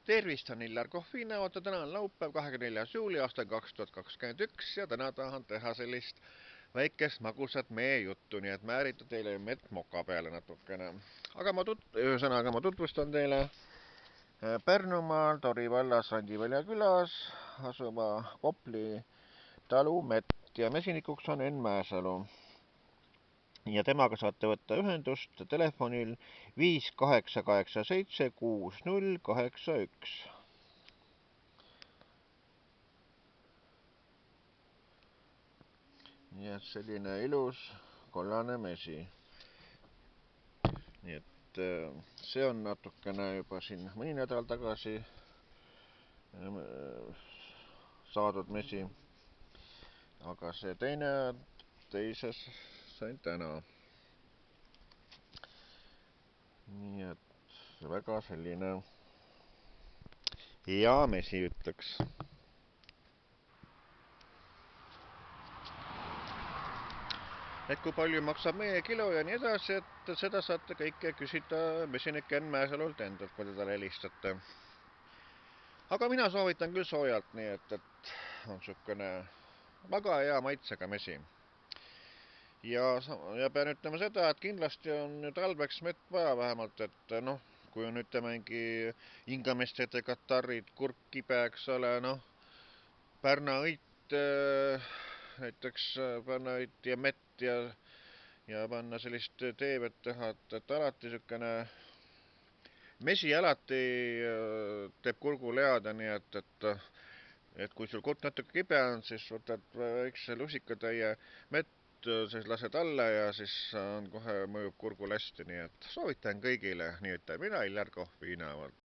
Tervist, on Illar Kohvi näota, täna on laupäev, 24. juuli aastal 2021 ja täna tahan teha sellist väikest magusat mee juttu, nii et määrita teile mett moka peale natukene. Aga ühesõnaga ma tutvustan teile Pärnumaal Tori vallas Randivälja külas asuva Kopli talu mett ja mesinikuks on Enn Mäesalu. Ja temaga saate võtta ühendust telefonil 5887 6081. Nii et selline ilus kollane mesi. Nii et see on natukene juba siin mõni nädal tagasi saadud mesi. Aga see teises sain täna. Nii et väga selline hea mesi, ütleks. Et kui palju maksab meie kilo ja nii edasi, et seda saate kõike küsida mesinik Enn Mäesalult endalt, kui te talle helistate. Aga mina soovitan küll soojalt, nii et on niisugune väga hea maitsega mesi. Ja pean ütlema seda, et kindlasti on talveks mett vaja vähemalt, et noh, kui on ütleme hingamistede katarid, kurk kibe, eks ole, noh, pärnaõit, näiteks pärnaõit ja mett ja panna sellist teevet teha, et alati niisugune mesi alati teeb kurgule head, nii et kui sul kurk natuke kibe on, siis võtad väikse lusikatäie mett, siis lased alla ja siis kohe mõjub kurgule hästi, nii et soovitan kõigile, nii ütleb mina, Illar Kohvi näol.